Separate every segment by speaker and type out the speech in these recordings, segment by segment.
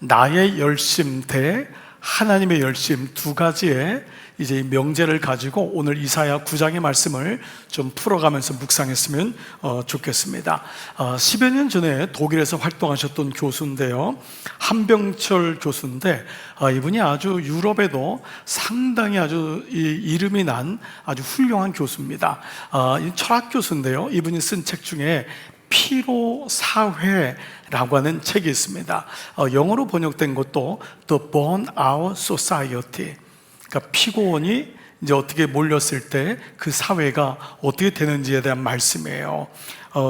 Speaker 1: 나의 열심 대 하나님의 열심, 두 가지의 이제 명제를 가지고 오늘 이사야 9장의 말씀을 좀 풀어가면서 묵상했으면 좋겠습니다. 10여 년 전에 독일에서 활동하셨던 교수인데요, 한병철 교수인데, 이분이 아주 유럽에도 상당히 아주 이름이 난 아주 훌륭한 교수입니다. 철학 교수인데요, 이분이 쓴 책 중에 피로사회라고 하는 책이 있습니다. 영어로 번역된 것도 The Burnout Society, 그러니까 피고원이 이제 어떻게 몰렸을 때 그 사회가 어떻게 되는지에 대한 말씀이에요.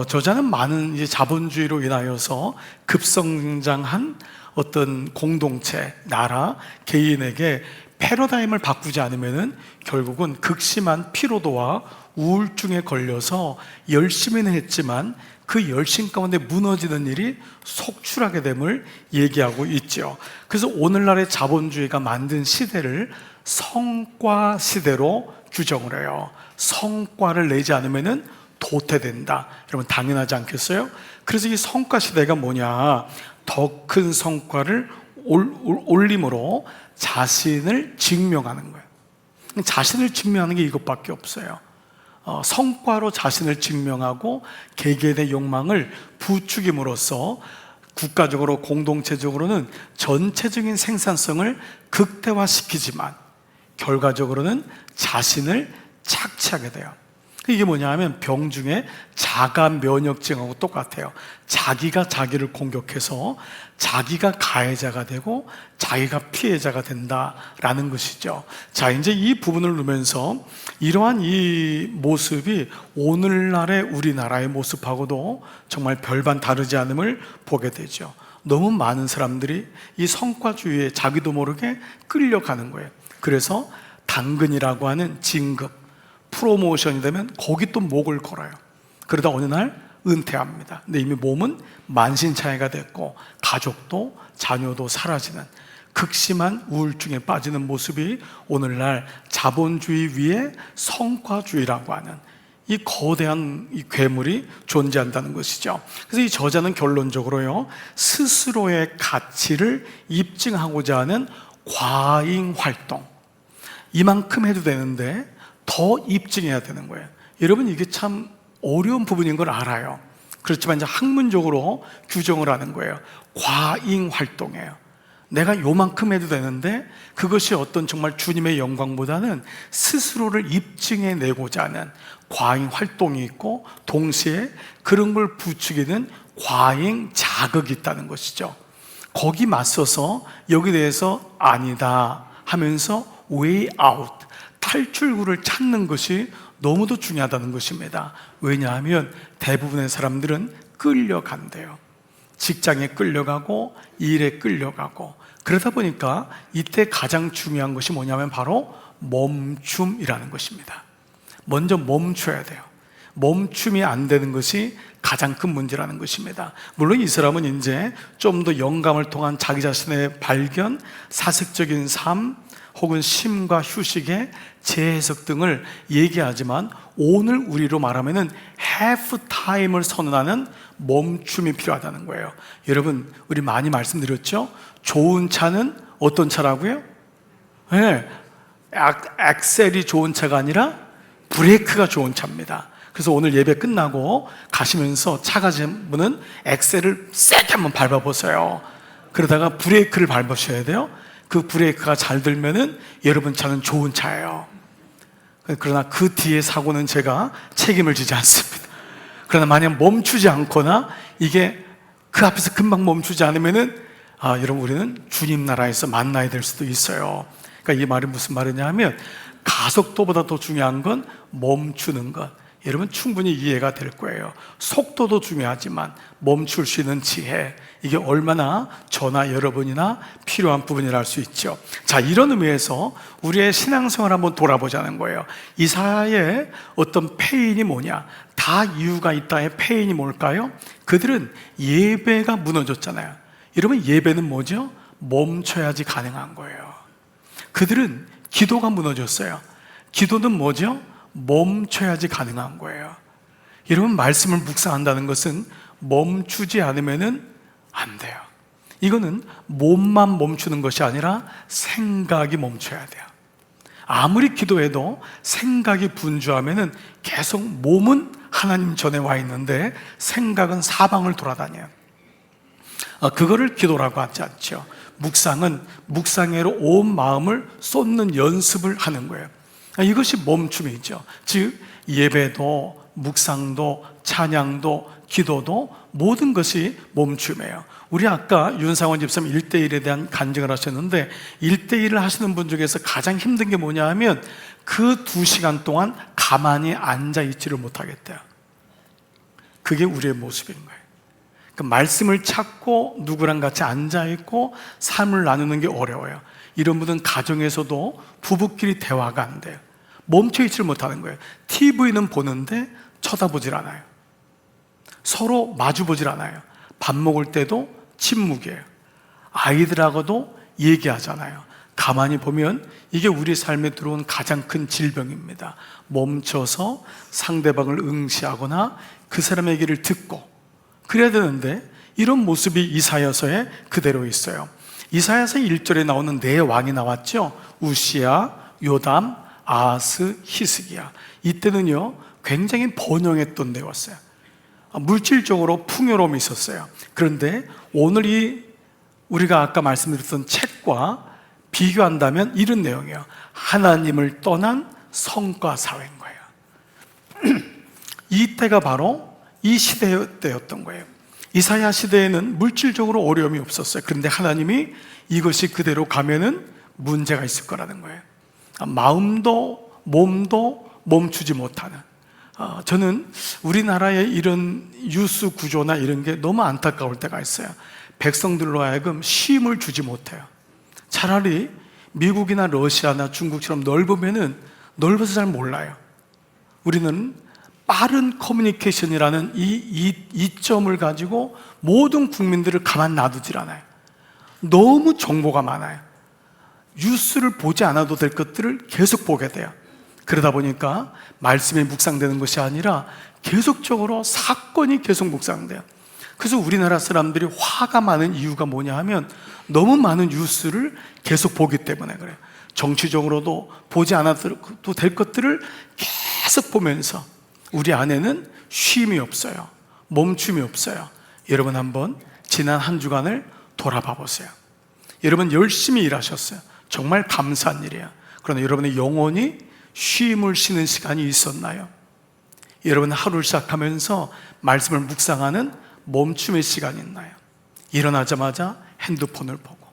Speaker 1: 저자는 많은 이제 자본주의로 인하여서 급성장한 어떤 공동체, 나라, 개인에게 패러다임을 바꾸지 않으면은 결국은 극심한 피로도와 우울증에 걸려서 열심히는 했지만 그 열심 가운데 무너지는 일이 속출하게 됨을 얘기하고 있죠. 그래서 오늘날의 자본주의가 만든 시대를 성과 시대로 규정을 해요. 성과를 내지 않으면 도태된다. 여러분 당연하지 않겠어요? 그래서 이 성과 시대가 뭐냐, 더 큰 성과를 올림으로 자신을 증명하는 거예요. 자신을 증명하는 게 이것밖에 없어요. 성과로 자신을 증명하고 개개인의 욕망을 부추김으로써 국가적으로 공동체적으로는 전체적인 생산성을 극대화시키지만 결과적으로는 자신을 착취하게 돼요. 이게 뭐냐 하면 병 중에 자가 면역증하고 똑같아요. 자기가 자기를 공격해서 자기가 가해자가 되고 자기가 피해자가 된다라는 것이죠. 자, 이제 이 부분을 놓으면서 이러한 이 모습이 오늘날의 우리나라의 모습하고도 정말 별반 다르지 않음을 보게 되죠. 너무 많은 사람들이 이 성과주의에 자기도 모르게 끌려가는 거예요. 그래서 당근이라고 하는 진급, 프로모션이 되면 거기 또 목을 걸어요. 그러다 어느 날 은퇴합니다. 근데 이미 몸은 만신창이가 됐고 가족도 자녀도 사라지는 극심한 우울증에 빠지는 모습이 오늘날 자본주의 위에 성과주의라고 하는 이 거대한 이 괴물이 존재한다는 것이죠. 그래서 이 저자는 결론적으로요, 스스로의 가치를 입증하고자 하는 과잉 활동, 이만큼 해도 되는데 더 입증해야 되는 거예요. 여러분 이게 참 어려운 부분인 걸 알아요. 그렇지만 이제 학문적으로 규정을 하는 거예요. 과잉 활동이에요. 내가 요만큼 해도 되는데 그것이 어떤 정말 주님의 영광보다는 스스로를 입증해내고자 하는 과잉 활동이 있고, 동시에 그런 걸 부추기는 과잉 자극이 있다는 것이죠. 거기 맞서서 여기 대해서 아니다 하면서 way out, 탈출구를 찾는 것이 너무도 중요하다는 것입니다. 왜냐하면 대부분의 사람들은 끌려간대요. 직장에 끌려가고 일에 끌려가고, 그러다 보니까 이때 가장 중요한 것이 뭐냐면 바로 멈춤이라는 것입니다. 먼저 멈춰야 돼요. 멈춤이 안 되는 것이 가장 큰 문제라는 것입니다. 물론 이 사람은 이제 좀 더 영감을 통한 자기 자신의 발견, 사색적인 삶, 혹은 쉼과 휴식의 재해석 등을 얘기하지만 오늘 우리로 말하면 half time을 선언하는 멈춤이 필요하다는 거예요. 여러분 우리 많이 말씀드렸죠? 좋은 차는 어떤 차라고요? 네, 엑셀이 좋은 차가 아니라 브레이크가 좋은 차입니다. 그래서 오늘 예배 끝나고 가시면서 차 가진 분은 엑셀을 세게 한번 밟아보세요. 그러다가 브레이크를 밟으셔야 돼요. 그 브레이크가 잘 들면은 여러분 차는 좋은 차예요. 그러나 그 뒤에 사고는 제가 책임을 지지 않습니다. 그러나 만약 멈추지 않거나 이게 그 앞에서 금방 멈추지 않으면은 여러분 우리는 주님 나라에서 만나야 될 수도 있어요. 그러니까 이 말이 무슨 말이냐 하면 가속도보다 더 중요한 건 멈추는 것. 여러분 충분히 이해가 될 거예요. 속도도 중요하지만 멈출 수 있는 지혜, 이게 얼마나 저나 여러분이나 필요한 부분이라 할 수 있죠. 자, 이런 의미에서 우리의 신앙생활을 한번 돌아보자는 거예요. 이사야의 어떤 패인이 뭐냐, 다 이유가 있다의 패인이 뭘까요? 그들은 예배가 무너졌잖아요. 여러분 예배는 뭐죠? 멈춰야지 가능한 거예요. 그들은 기도가 무너졌어요. 기도는 뭐죠? 멈춰야지 가능한 거예요. 여러분 말씀을 묵상한다는 것은 멈추지 않으면 안 돼요. 이거는 몸만 멈추는 것이 아니라 생각이 멈춰야 돼요. 아무리 기도해도 생각이 분주하면은 계속 몸은 하나님 전에 와 있는데 생각은 사방을 돌아다녀요. 그거를 기도라고 하지 않죠. 묵상은 묵상회로 온 마음을 쏟는 연습을 하는 거예요. 이것이 멈춤이죠. 즉 예배도 묵상도 찬양도 기도도 모든 것이 멈춤이에요. 우리 아까 윤상원 집사님 1대1에 대한 간증을 하셨는데 1대1을 하시는 분 중에서 가장 힘든 게 뭐냐 하면 그 2시간 동안 가만히 앉아있지를 못하겠대요. 그게 우리의 모습인 거예요. 그 말씀을 찾고 누구랑 같이 앉아있고 삶을 나누는 게 어려워요. 이런 분은 가정에서도 부부끼리 대화가 안 돼요. 멈춰있지를 못하는 거예요. TV는 보는데 쳐다보질 않아요. 서로 마주보질 않아요. 밥 먹을 때도 침묵이에요. 아이들하고도 얘기하잖아요. 가만히 보면 이게 우리 삶에 들어온 가장 큰 질병입니다. 멈춰서 상대방을 응시하거나 그 사람의 얘기를 듣고 그래야 되는데 이런 모습이 이사야서에 그대로 있어요. 이사야서 1절에 나오는 네 왕이 나왔죠. 우시야, 요담, 아하스, 히스기야. 이때는요 굉장히 번영했던 때였어요. 물질적으로 풍요로움이 있었어요. 그런데 오늘 우리가 아까 말씀드렸던 책과 비교한다면 이런 내용이에요. 하나님을 떠난 성과 사회인 거예요. 이때가 바로 이 시대 때였던 거예요. 이사야 시대에는 물질적으로 어려움이 없었어요. 그런데 하나님이 이것이 그대로 가면은 문제가 있을 거라는 거예요. 마음도 몸도 멈추지 못하는. 저는 우리나라의 이런 뉴스 구조나 이런 게 너무 안타까울 때가 있어요. 백성들로 하여금 쉼을 주지 못해요. 차라리 미국이나 러시아나 중국처럼 넓으면은 넓어서 잘 몰라요. 우리는 빠른 커뮤니케이션이라는 이점을 가지고 모든 국민들을 가만 놔두질 않아요. 너무 정보가 많아요. 뉴스를 보지 않아도 될 것들을 계속 보게 돼요. 그러다 보니까 말씀이 묵상되는 것이 아니라 계속적으로 사건이 계속 묵상돼요. 그래서 우리나라 사람들이 화가 많은 이유가 뭐냐 하면 너무 많은 뉴스를 계속 보기 때문에 그래요. 정치적으로도 보지 않아도 될 것들을 계속 보면서 우리 안에는 쉼이 없어요. 멈춤이 없어요. 여러분 한번 지난 한 주간을 돌아봐 보세요. 여러분 열심히 일하셨어요. 정말 감사한 일이에요. 그러나 여러분의 영혼이 쉼을 쉬는 시간이 있었나요? 여러분 하루를 시작하면서 말씀을 묵상하는 멈춤의 시간이 있나요? 일어나자마자 핸드폰을 보고,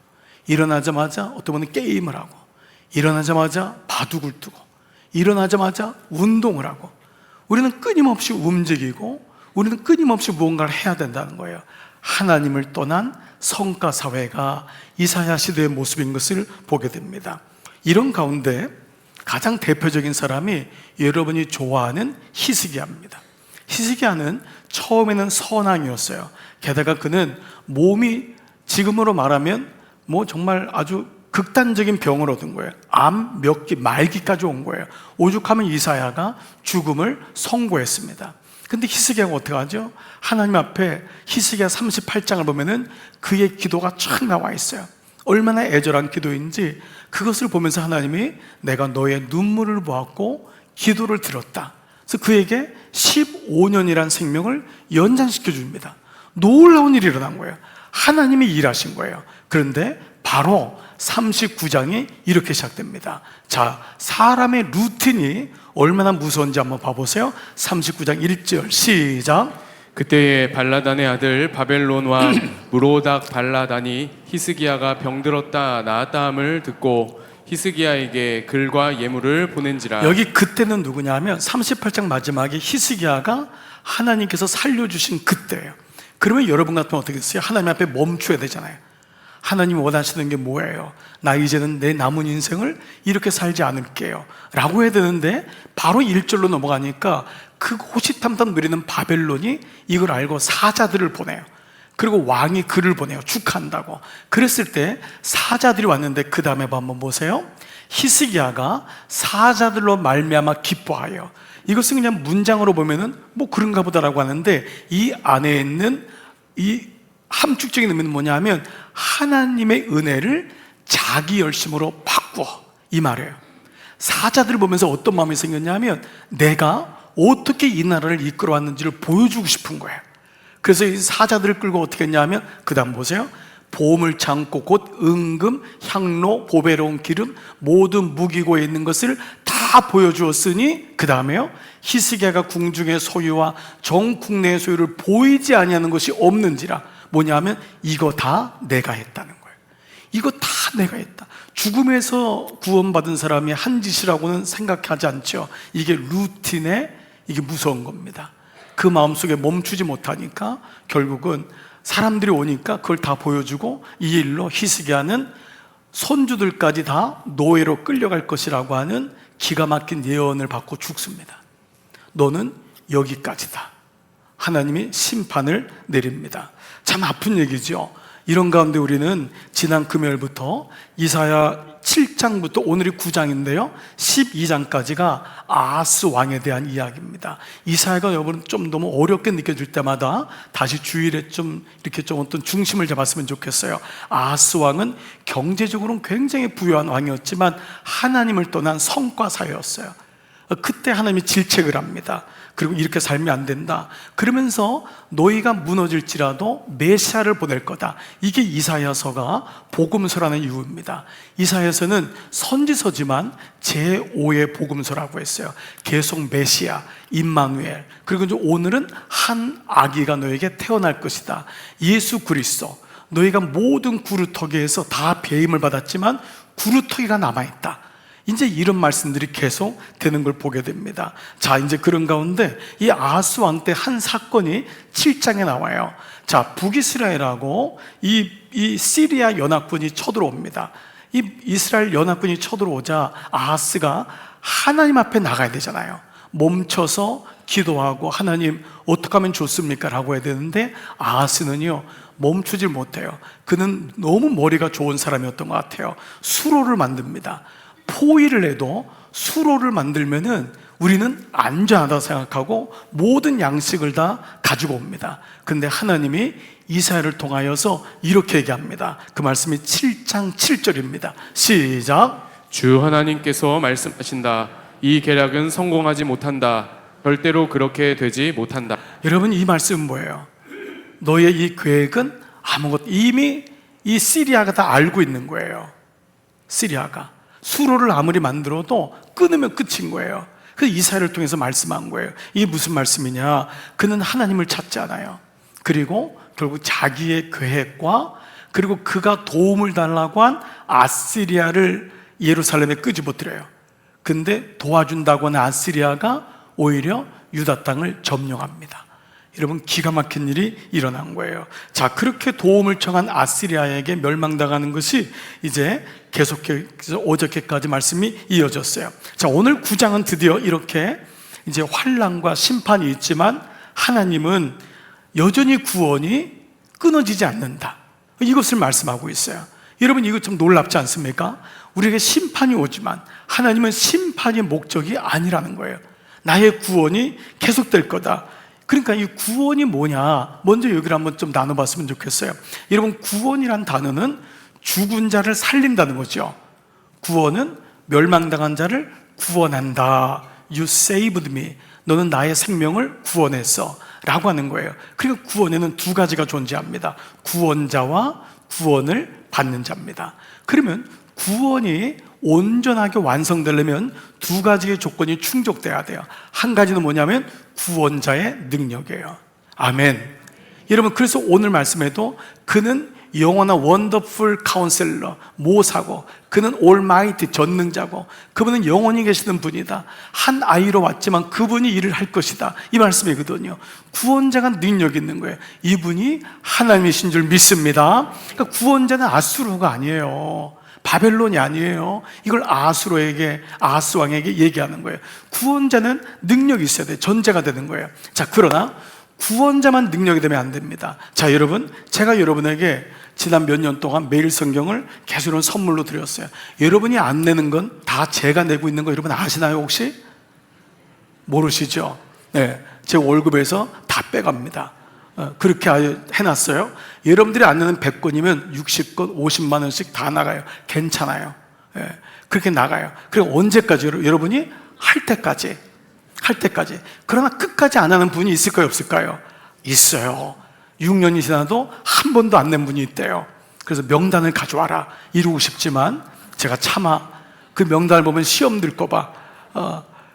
Speaker 1: 일어나자마자 어떤 분은 게임을 하고, 일어나자마자 바둑을 두고, 일어나자마자 운동을 하고, 우리는 끊임없이 움직이고 우리는 끊임없이 무언가를 해야 된다는 거예요. 하나님을 떠난 성과 사회가 이사야 시대의 모습인 것을 보게 됩니다. 이런 가운데 가장 대표적인 사람이 여러분이 좋아하는 히스기야입니다. 히스기야는 처음에는 선왕이었어요. 게다가 그는 몸이 지금으로 말하면 정말 아주 극단적인 병을 얻은 거예요. 암 몇 기, 말기까지 온 거예요. 오죽하면 이사야가 죽음을 선고했습니다. 근데 히스기야가 어떻게 하죠? 하나님 앞에 히스기야 38장을 보면은 그의 기도가 쫙 나와 있어요. 얼마나 애절한 기도인지 그것을 보면서 하나님이 내가 너의 눈물을 보았고 기도를 들었다. 그래서 그에게 15년이란 생명을 연장시켜 줍니다. 놀라운 일이 일어난 거예요. 하나님이 일하신 거예요. 그런데 바로 39장이 이렇게 시작됩니다. 자, 사람의 루틴이 얼마나 무서운지 한번 봐보세요. 39장 1절 시작.
Speaker 2: 그때에 발라단의 아들 바벨론 왕 무로닥 발라단이 히스기야가 병들었다 나았다 함을 듣고 히스기야에게 글과 예물을 보낸지라.
Speaker 1: 여기 그때는 누구냐 하면 38장 마지막에 히스기야가 하나님께서 살려주신 그때예요. 그러면 여러분 같으면 어떻게 했어요? 하나님 앞에 멈춰야 되잖아요. 하나님이 원하시는 게 뭐예요? 나 이제는 내 남은 인생을 이렇게 살지 않을게요 라고 해야 되는데 바로 1절로 넘어가니까 그 호시탐탐 누리는 바벨론이 이걸 알고 사자들을 보내요. 그리고 왕이 글을 보내요. 축하한다고. 그랬을 때 사자들이 왔는데 그 다음에 한번 보세요. 히스기야가 사자들로 말미암아 기뻐하여. 이것은 그냥 문장으로 보면은 그런가 보다라고 하는데 이 안에 있는 이 함축적인 의미는 뭐냐면 하나님의 은혜를 자기 열심으로 바꾸어, 이 말이에요. 사자들을 보면서 어떤 마음이 생겼냐면 내가 어떻게 이 나라를 이끌어왔는지를 보여주고 싶은 거예요. 그래서 이 사자들을 끌고 어떻게 했냐면 그 다음 보세요. 보물 창고 곧 은금, 향로, 보배로운 기름, 모든 무기고에 있는 것을 다 보여주었으니 그 다음에요, 히스기야가 궁중의 소유와 전 국내의 소유를 보이지 아니하는 것이 없는지라. 뭐냐면 이거 다 내가 했다는 거예요. 이거 다 내가 했다. 죽음에서 구원받은 사람이 한 짓이라고는 생각하지 않죠. 이게 루틴에, 이게 무서운 겁니다. 그 마음속에 멈추지 못하니까 결국은 사람들이 오니까 그걸 다 보여주고 이 일로 히스기야는 손주들까지 다 노예로 끌려갈 것이라고 하는 기가 막힌 예언을 받고 죽습니다. 너는 여기까지다. 하나님이 심판을 내립니다. 참 아픈 얘기죠. 이런 가운데 우리는 지난 금요일부터 이사야 7장부터 오늘이 9장인데요 12장까지가 아하스 왕에 대한 이야기입니다. 이사야가 여러분 좀 너무 어렵게 느껴질 때마다 다시 주일에 좀 이렇게 좀 어떤 중심을 잡았으면 좋겠어요. 아하스 왕은 경제적으로는 굉장히 부유한 왕이었지만 하나님을 떠난 성과사였어요. 그때 하나님이 질책을 합니다. 그리고 이렇게 살면 안 된다. 그러면서 너희가 무너질지라도 메시아를 보낼 거다. 이게 이사야서가 복음서라는 이유입니다. 이사야서는 선지서지만 제5의 복음서라고 했어요. 계속 메시아, 임마누엘, 그리고 이제 오늘은 한 아기가 너에게 태어날 것이다. 예수 그리스도. 너희가 모든 구루터기에서 다 배임을 받았지만 구루터기가 남아있다. 이제 이런 말씀들이 계속 되는 걸 보게 됩니다. 자, 이제 그런 가운데 이 아하스 왕 때 한 사건이 7장에 나와요. 자, 북이스라엘하고 이 시리아 연합군이 쳐들어옵니다. 이 이스라엘 연합군이 쳐들어오자 아하스가 하나님 앞에 나가야 되잖아요. 멈춰서 기도하고 하나님 어떻게 하면 좋습니까? 라고 해야 되는데 아하스는요 멈추질 못해요. 그는 너무 머리가 좋은 사람이었던 것 같아요. 수로를 만듭니다. 포위를 해도 수로를 만들면은 우리는 안전하다고 생각하고 모든 양식을 다 가지고 옵니다. 그런데 하나님이 이사야를 통하여서 이렇게 얘기합니다. 그 말씀이 7장 7절입니다. 시작.
Speaker 2: 주 하나님께서 말씀하신다. 이 계략은 성공하지 못한다. 절대로 그렇게 되지 못한다.
Speaker 1: 여러분, 이 말씀은 뭐예요? 너의 이 계획은 아무것도, 이미 이 시리아가 다 알고 있는 거예요. 시리아가 수로를 아무리 만들어도 끊으면 끝인 거예요. 그래서 이사야를 통해서 말씀한 거예요. 이게 무슨 말씀이냐? 그는 하나님을 찾지 않아요. 그리고 결국 자기의 계획과 그리고 그가 도움을 달라고 한 아시리아를 예루살렘에 끄집어들여요. 근데 도와준다고 하는 아시리아가 오히려 유다 땅을 점령합니다. 여러분, 기가 막힌 일이 일어난 거예요. 자, 그렇게 도움을 청한 아시리아에게 멸망당하는 것이 이제 계속해서 어저께까지 말씀이 이어졌어요. 자, 오늘 9장은 드디어 이렇게 이제 환난과 심판이 있지만 하나님은 여전히 구원이 끊어지지 않는다. 이것을 말씀하고 있어요. 여러분, 이거 좀 놀랍지 않습니까? 우리에게 심판이 오지만 하나님은 심판이 목적이 아니라는 거예요. 나의 구원이 계속될 거다. 그러니까 이 구원이 뭐냐? 먼저 여기를 한번 좀 나눠봤으면 좋겠어요. 여러분, 구원이란 단어는 죽은 자를 살린다는 거죠. 구원은 멸망당한 자를 구원한다. You saved me. 너는 나의 생명을 구원했어. 라고 하는 거예요. 그러니까 구원에는 두 가지가 존재합니다. 구원자와 구원을 받는 자입니다. 그러면 구원이 온전하게 완성되려면 두 가지의 조건이 충족돼야 돼요. 한 가지는 뭐냐면 구원자의 능력이에요. 아멘. 여러분, 그래서 오늘 말씀에도 그는 영원한 원더풀 카운셀러, 모사고, 그는 올마이티, 전능자고, 그분은 영원히 계시는 분이다. 한 아이로 왔지만 그분이 일을 할 것이다. 이 말씀이거든요. 구원자가 능력 있는 거예요. 이분이 하나님이신 줄 믿습니다. 그러니까 구원자는 아수르가 아니에요. 바벨론이 아니에요. 이걸 아하스로에게, 아하스 왕에게 얘기하는 거예요. 구원자는 능력이 있어야 돼요. 전제가 되는 거예요. 자, 그러나 구원자만 능력이 되면 안 됩니다. 자, 여러분, 제가 여러분에게 지난 몇 년 동안 매일 성경을 계속 선물로 드렸어요. 여러분이 안 내는 건 다 제가 내고 있는 거 여러분 아시나요, 혹시? 모르시죠? 네, 제 월급에서 다 빼갑니다. 그렇게 해놨어요. 여러분들이 안 내는 100건이면 60건, 50만 원씩 다 나가요. 괜찮아요. 그렇게 나가요. 그리고 언제까지? 여러분이 할 때까지. 그러나 끝까지 안 하는 분이 있을까요, 없을까요? 있어요. 6년이 지나도 한 번도 안 낸 분이 있대요. 그래서 명단을 가져와라. 이루고 싶지만 제가 참아. 그 명단을 보면 시험 들거 봐.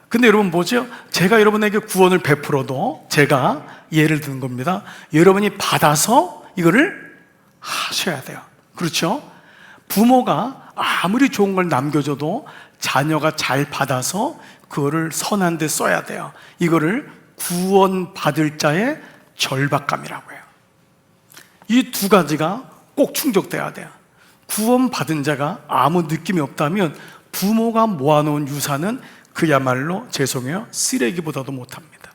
Speaker 1: 근데 여러분 뭐죠? 제가 여러분에게 구원을 베풀어도 제가 예를 드는 겁니다. 여러분이 받아서 이거를 하셔야 돼요. 그렇죠? 부모가 아무리 좋은 걸 남겨줘도 자녀가 잘 받아서 그거를 선한 데 써야 돼요. 이거를 구원받을 자의 절박감이라고 해요. 이 두 가지가 꼭 충족돼야 돼요. 구원받은 자가 아무 느낌이 없다면 부모가 모아놓은 유산은 그야말로 죄송해요, 쓰레기보다도 못합니다.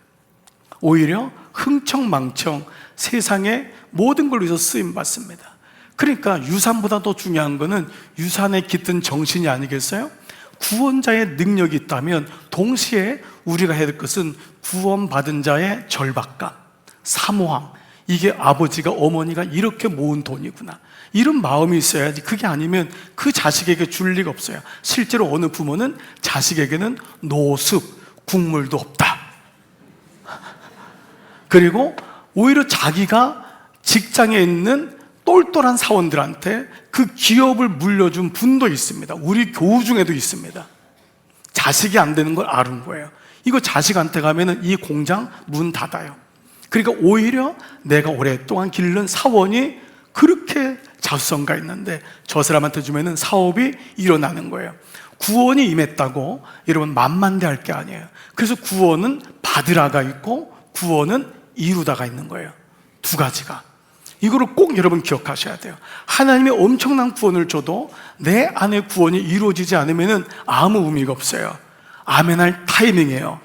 Speaker 1: 오히려 흥청망청 세상의 모든 걸 위해서 쓰임받습니다. 그러니까 유산보다 더 중요한 거는 유산에 깃든 정신이 아니겠어요? 구원자의 능력이 있다면 동시에 우리가 해야 될 것은 구원받은 자의 절박감, 사모함. 이게 아버지가 어머니가 이렇게 모은 돈이구나, 이런 마음이 있어야지. 그게 아니면 그 자식에게 줄 리가 없어요. 실제로 어느 부모는 자식에게는 노숙, 국물도 없다. 그리고 오히려 자기가 직장에 있는 똘똘한 사원들한테 그 기업을 물려준 분도 있습니다. 우리 교우 중에도 있습니다. 자식이 안 되는 걸 아는 거예요. 이거 자식한테 가면은 이 공장 문 닫아요. 그러니까 오히려 내가 오랫동안 기른 사원이 그렇게 자수성가 있는데 저 사람한테 주면은 사업이 일어나는 거예요. 구원이 임했다고 여러분 만만대할 게 아니에요. 그래서 구원은 받으라가 있고 구원은 이루다가 있는 거예요. 두 가지가. 이거를 꼭 여러분 기억하셔야 돼요. 하나님이 엄청난 구원을 줘도 내 안에 구원이 이루어지지 않으면 아무 의미가 없어요. 아멘할 타이밍이에요.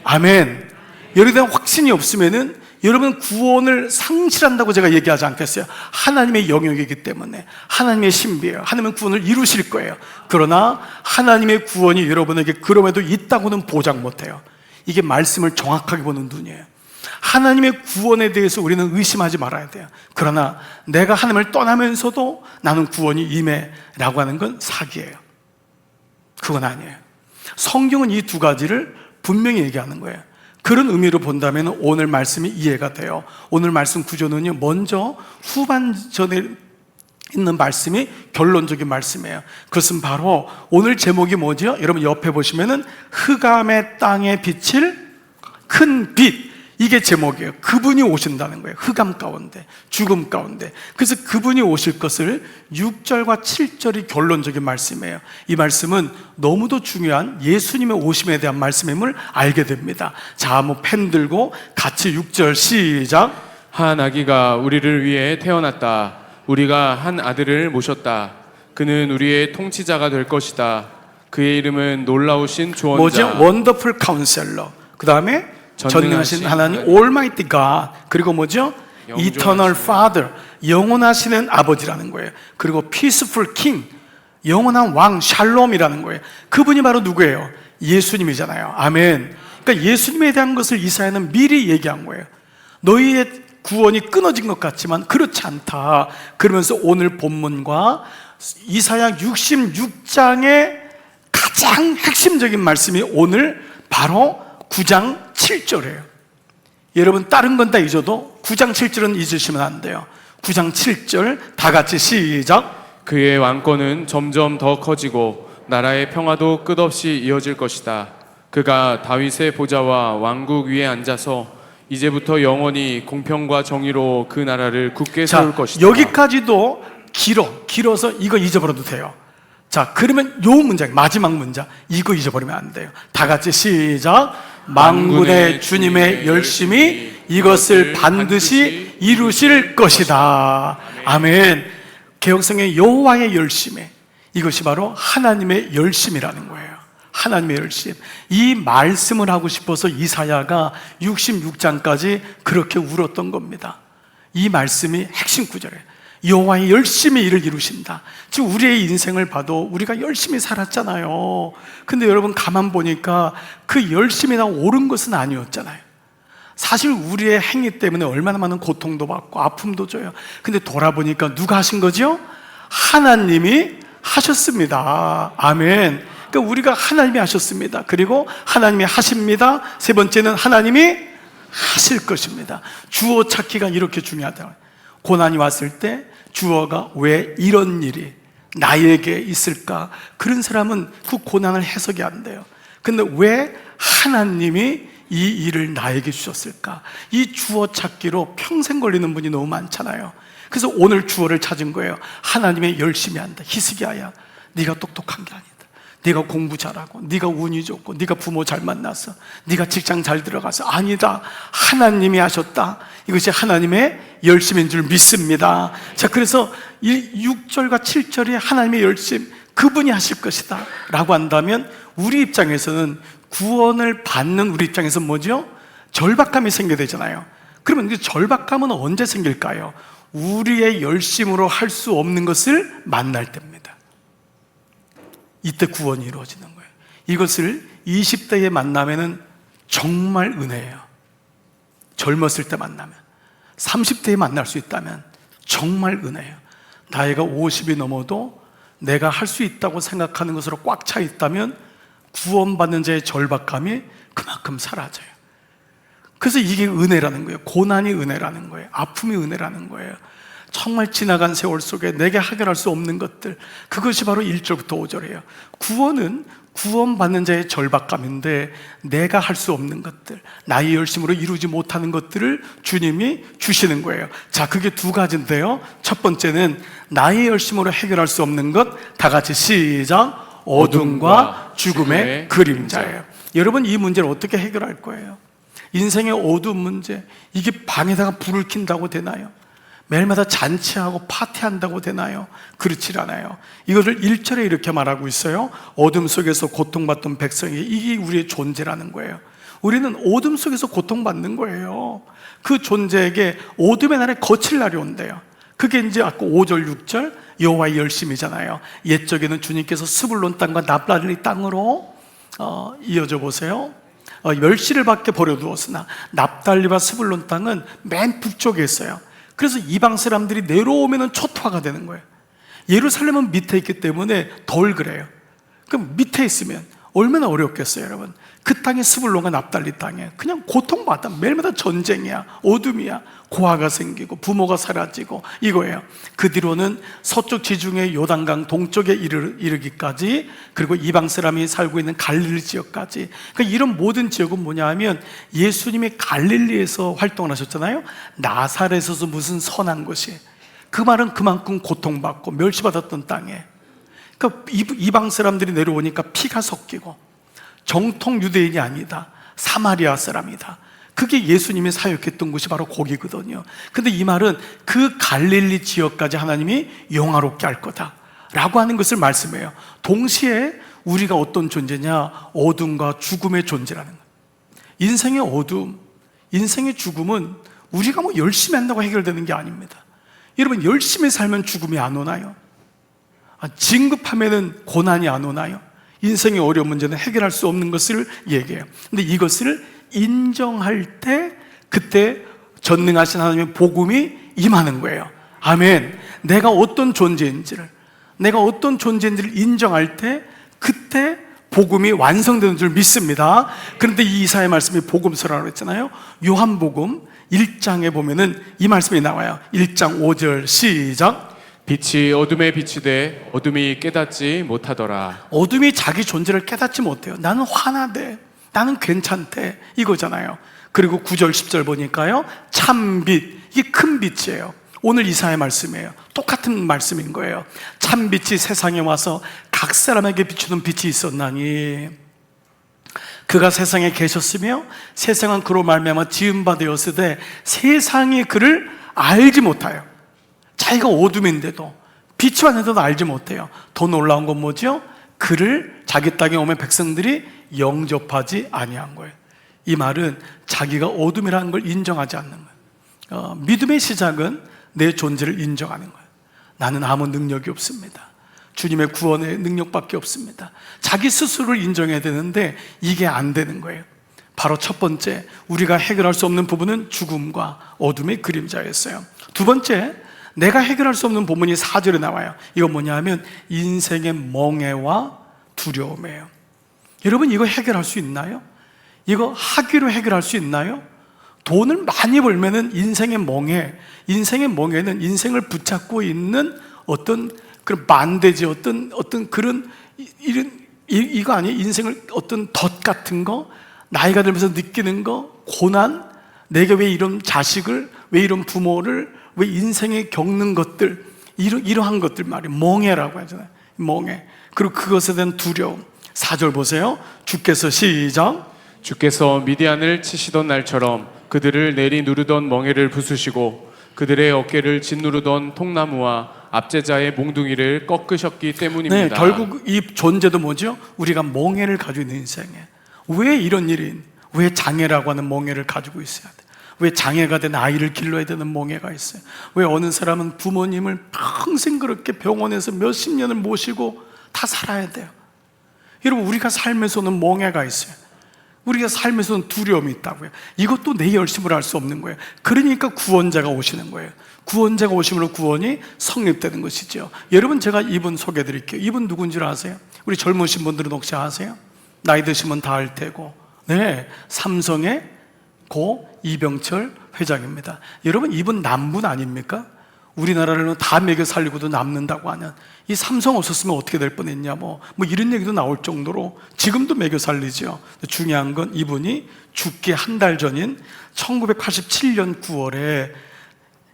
Speaker 1: 아멘. 여러분에 대한 확신이 없으면은 여러분 구원을 상실한다고 제가 얘기하지 않겠어요. 하나님의 영역이기 때문에 하나님의 신비예요. 하나님은 구원을 이루실 거예요. 그러나 하나님의 구원이 여러분에게 그럼에도 있다고는 보장 못해요. 이게 말씀을 정확하게 보는 눈이에요. 하나님의 구원에 대해서 우리는 의심하지 말아야 돼요. 그러나 내가 하나님을 떠나면서도 나는 구원이 임해 라고 하는 건 사기예요. 그건 아니에요. 성경은 이 두 가지를 분명히 얘기하는 거예요. 그런 의미로 본다면 오늘 말씀이 이해가 돼요. 오늘 말씀 구조는요, 먼저 후반전에 있는 말씀이 결론적인 말씀이에요. 그것은 바로 오늘 제목이 뭐죠? 여러분 옆에 보시면은 흑암의 땅에 비칠 큰 빛, 이게 제목이에요. 그분이 오신다는 거예요. 흑암 가운데, 죽음 가운데. 그래서 그분이 오실 것을 6절과 7절이 결론적인 말씀이에요. 이 말씀은 너무도 중요한 예수님의 오심에 대한 말씀임을 알게 됩니다. 자, 한번 펜 들고 같이 6절 시작.
Speaker 2: 한 아기가 우리를 위해 태어났다. 우리가 한 아들을 모셨다. 그는 우리의 통치자가 될 것이다. 그의 이름은 놀라우신 조언자.
Speaker 1: 뭐죠? 원더풀 카운셀러. 그 다음에 전능하신 하나님, Almighty God. 그리고 뭐죠? Eternal Father, 영원하시는 아버지라는 거예요. 그리고 Peaceful King, 영원한 왕, 샬롬이라는 거예요. 그분이 바로 누구예요? 예수님이잖아요. 아멘. 그러니까 예수님에 대한 것을 이사야는 미리 얘기한 거예요. 너희의 구원이 끊어진 것 같지만 그렇지 않다. 그러면서 오늘 본문과 이사야 66장의 가장 핵심적인 말씀이 오늘 바로 9장 7절이에요. 여러분 다른 건 다 잊어도 9장 7절은 잊으시면 안 돼요. 9장 7절 다 같이 시작.
Speaker 2: 그의 왕권은 점점 더 커지고 나라의 평화도 끝없이 이어질 것이다. 그가 다윗의 보좌와 왕국 위에 앉아서 이제부터 영원히 공평과 정의로 그 나라를 굳게 세울 것이다.
Speaker 1: 여기까지도 길어서 이거 잊어버려도 돼요. 자, 그러면 요 문장, 마지막 문장, 이거 잊어버리면 안 돼요. 다 같이 시작. 만군의 주님의 열심이 이것을 반드시 이루실 것이다. 아멘. 개혁성의 여호와의 열심이, 이것이 바로 하나님의 열심이라는 거예요. 하나님의 열심. 이 말씀을 하고 싶어서 이사야가 66장까지 그렇게 울었던 겁니다. 이 말씀이 핵심 구절이에요. 여호와의 열심히 일을 이루신다. 지금 우리의 인생을 봐도 우리가 열심히 살았잖아요. 근데 여러분 가만 보니까 그 열심이 다 옳은 것은 아니었잖아요. 사실 우리의 행위 때문에 얼마나 많은 고통도 받고 아픔도 줘요. 근데 돌아보니까 누가 하신 거죠? 하나님이 하셨습니다. 아멘. 그러니까 우리가 하나님이 하셨습니다. 그리고 하나님이 하십니다. 세 번째는 하나님이 하실 것입니다. 주어 찾기가 이렇게 중요하다. 고난이 왔을 때 주어가 왜 이런 일이 나에게 있을까? 그런 사람은 그 고난을 해석이 안 돼요. 근데 왜 하나님이 이 일을 나에게 주셨을까? 이 주어 찾기로 평생 걸리는 분이 너무 많잖아요. 그래서 오늘 주어를 찾은 거예요. 하나님의 열심히 한다. 히스기야야, 네가 똑똑한 게 아니다. 네가 공부 잘하고, 네가 운이 좋고, 네가 부모 잘 만나서, 네가 직장 잘 들어가서. 아니다. 하나님이 하셨다. 이것이 하나님의 열심인 줄 믿습니다. 자, 그래서 6절과 7절에 하나님의 열심, 그분이 하실 것이다 라고 한다면 우리 입장에서는, 구원을 받는 우리 입장에서는 뭐죠? 절박감이 생겨야 되잖아요. 그러면 그 절박감은 언제 생길까요? 우리의 열심으로 할 수 없는 것을 만날 때입니다. 이때 구원이 이루어지는 거예요. 이것을 20대에 만나면은 정말 은혜예요. 젊었을 때 만나면. 30대에 만날 수 있다면 정말 은혜예요. 나이가 50이 넘어도 내가 할 수 있다고 생각하는 것으로 꽉 차 있다면 구원받는 자의 절박감이 그만큼 사라져요. 그래서 이게 은혜라는 거예요. 고난이 은혜라는 거예요. 아픔이 은혜라는 거예요. 정말 지나간 세월 속에 내게 해결할 수 없는 것들, 그것이 바로 1절부터 5절이에요. 구원은 구원받는 자의 절박감인데, 내가 할 수 없는 것들, 나의 열심으로 이루지 못하는 것들을 주님이 주시는 거예요. 자, 그게 두 가지인데요. 첫 번째는 나의 열심으로 해결할 수 없는 것. 다 같이 시작. 어둠과 죽음의 그림자예요. 여러분, 이 문제를 어떻게 해결할 거예요? 인생의 어두운 문제, 이게 방에다가 불을 킨다고 되나요? 매일마다 잔치하고 파티한다고 되나요? 그렇지 않아요. 이것을 1절에 이렇게 말하고 있어요. 어둠 속에서 고통받던 백성이, 이게 우리의 존재라는 거예요. 우리는 어둠 속에서 고통받는 거예요. 그 존재에게 어둠의 날에 거칠 날이 온대요. 그게 이제 아까 5절, 6절 여호와의 열심이잖아요. 옛적에는 주님께서 스불론 땅과 납달리 땅으로 이어져 보세요. 멸시를 받게 버려두었으나 납달리와 스불론 땅은 맨 북쪽에 있어요. 그래서 이방 사람들이 내려오면 초토화가 되는 거예요. 예루살렘은 밑에 있기 때문에 덜 그래요. 그럼 밑에 있으면 얼마나 어렵겠어요, 여러분. 그 땅이 스불론과 납달리 땅에 그냥 고통받아. 매일마다 전쟁이야, 어둠이야, 고아가 생기고 부모가 사라지고 이거예요. 그 뒤로는 서쪽 지중해 요단강 동쪽에 이르기까지, 그리고 이방 사람이 살고 있는 갈릴리 지역까지. 그러니까 이런 모든 지역은 뭐냐 하면, 예수님이 갈릴리에서 활동을 하셨잖아요. 나사렛에서 무슨 선한 것이, 그 말은 그만큼 고통받고 멸시받았던 땅에, 그러니까 이방 사람들이 내려오니까 피가 섞이고, 정통 유대인이 아니다, 사마리아 사람이다. 그게 예수님이 사역했던 곳이 바로 거기거든요. 근데 이 말은 그 갈릴리 지역까지 하나님이 영화롭게 할 거다 라고 하는 것을 말씀해요. 동시에 우리가 어떤 존재냐? 어둠과 죽음의 존재라는 거예요. 인생의 어둠, 인생의 죽음은 우리가 뭐 열심히 한다고 해결되는 게 아닙니다. 여러분, 열심히 살면 죽음이 안 오나요? 진급하면은 고난이 안 오나요? 인생의 어려운 문제는 해결할 수 없는 것을 얘기해요. 근데 이것을 인정할 때, 그때 전능하신 하나님의 복음이 임하는 거예요. 아멘. 내가 어떤 존재인지를 인정할 때, 그때 복음이 완성되는 줄 믿습니다. 그런데 이 이사야 말씀이 복음서라고 했잖아요. 요한복음 1장에 보면은 이 말씀이 나와요. 1장 5절 시작.
Speaker 2: 빛이 어둠에 비치되 어둠이 깨닫지 못하더라.
Speaker 1: 어둠이 자기 존재를 깨닫지 못해요. 나는 화나대, 나는 괜찮대, 이거잖아요. 그리고 9절 10절 보니까요, 참빛, 이게 큰 빛이에요. 오늘 이사야의 말씀이에요. 똑같은 말씀인 거예요. 참빛이 세상에 와서 각 사람에게 비추는 빛이 있었나니, 그가 세상에 계셨으며 세상은 그로 말미암아 지은 바 되었으되 세상이 그를 알지 못하여. 자기가 어둠인데도, 빛이 왔는데도 알지 못해요. 더 놀라운 건 뭐죠? 그를 자기 땅에 오면 백성들이 영접하지 아니한 거예요. 이 말은 자기가 어둠이라는 걸 인정하지 않는 거예요. 믿음의 시작은 내 존재를 인정하는 거예요. 나는 아무 능력이 없습니다. 주님의 구원의 능력밖에 없습니다. 자기 스스로를 인정해야 되는데 이게 안 되는 거예요. 바로 첫 번째, 우리가 해결할 수 없는 부분은 죽음과 어둠의 그림자였어요. 두 번째, 내가 해결할 수 없는 부분이 4절에 나와요. 이건 뭐냐 하면 인생의 멍해와 두려움이에요. 여러분, 이거 해결할 수 있나요? 이거 학위로 해결할 수 있나요? 돈을 많이 벌면은 인생의 멍해는 인생을 붙잡고 있는 어떤 그런 만대지, 어떤 그런 이거 아니에요? 인생을 어떤 덫 같은 거, 나이가 들면서 느끼는 거, 고난, 내가 왜 이런 자식을, 왜 이런 부모를, 왜 인생에 겪는 것들, 이러한 것들 말이에요. 멍해라고 하잖아요. 멍해. 그리고 그것에 대한 두려움. 4절 보세요. 주께서 시작.
Speaker 2: 주께서 미디안을 치시던 날처럼 그들을 내리 누르던 멍에를 부수시고 그들의 어깨를 짓누르던 통나무와 압제자의 몽둥이를 꺾으셨기 때문입니다.
Speaker 1: 네, 결국 이 존재도 뭐죠? 우리가 멍해를 가지고 있는 인생에 왜 이런 일이, 왜 장애라고 하는 멍해를 가지고 있어야 돼? 왜 장애가 된 아이를 길러야 되는 멍해가 있어요? 왜 어느 사람은 부모님을 평생 그렇게 병원에서 몇십 년을 모시고 다 살아야 돼요? 여러분, 우리가 삶에서는 멍해가 있어요. 우리가 삶에서는 두려움이 있다고요. 이것도 내 열심으로 할 수 없는 거예요. 그러니까 구원자가 오시는 거예요. 구원자가 오심으로 구원이 성립되는 것이죠. 여러분, 제가 이분 소개해 드릴게요. 이분 누군지 아세요? 우리 젊으신 분들은 혹시 아세요? 나이 드시면 다 알 테고, 네, 삼성의 고 이병철 회장입니다. 여러분, 이분 남분 아닙니까? 우리나라를 다 먹여 살리고도 남는다고 하는, 이 삼성 없었으면 어떻게 될 뻔했냐, 뭐 이런 얘기도 나올 정도로 지금도 먹여 살리죠. 중요한 건 이분이 죽기 한 달 전인 1987년 9월에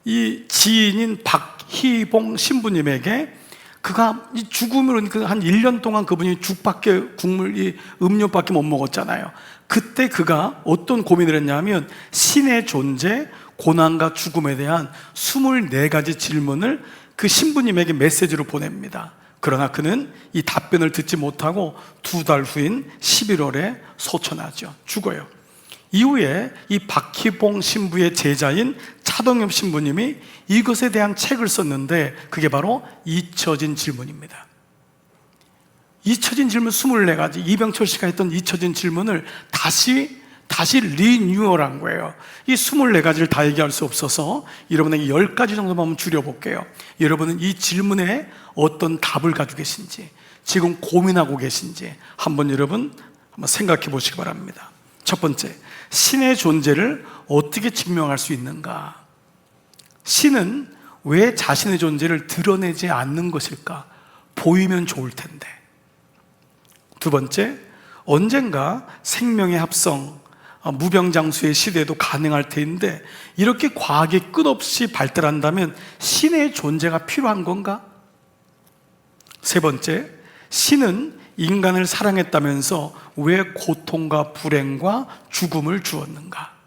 Speaker 1: 이 지인인 박희봉 신부님에게, 그가 이 죽음으로 한 1년 동안 그분이 죽밖에, 국물, 이 음료밖에 못 먹었잖아요. 그때 그가 어떤 고민을 했냐면 신의 존재, 고난과 죽음에 대한 24가지 질문을 그 신부님에게 메시지로 보냅니다. 그러나 그는 이 답변을 듣지 못하고 2달 후인 11월에 소천하죠. 죽어요. 이후에 이 박희봉 신부의 제자인 차동엽 신부님이 이것에 대한 책을 썼는데 그게 바로 잊혀진 질문입니다. 잊혀진 질문 24가지, 이병철 씨가 했던 잊혀진 질문을 다시 리뉴얼한 거예요. 이 24가지를 다 얘기할 수 없어서 여러분에게 10가지 정도만 한번 줄여볼게요. 여러분은 이 질문에 어떤 답을 가지고 계신지, 지금 고민하고 계신지 여러분 한번 생각해 보시기 바랍니다. 첫 번째, 신의 존재를 어떻게 증명할 수 있는가? 신은 왜 자신의 존재를 드러내지 않는 것일까? 보이면 좋을 텐데. 두 번째, 언젠가 생명의 합성, 무병장수의 시대도 가능할 텐데 이렇게 과학이 끝없이 발달한다면 신의 존재가 필요한 건가? 세 번째, 신은 인간을 사랑했다면서 왜 고통과 불행과 죽음을 주었는가?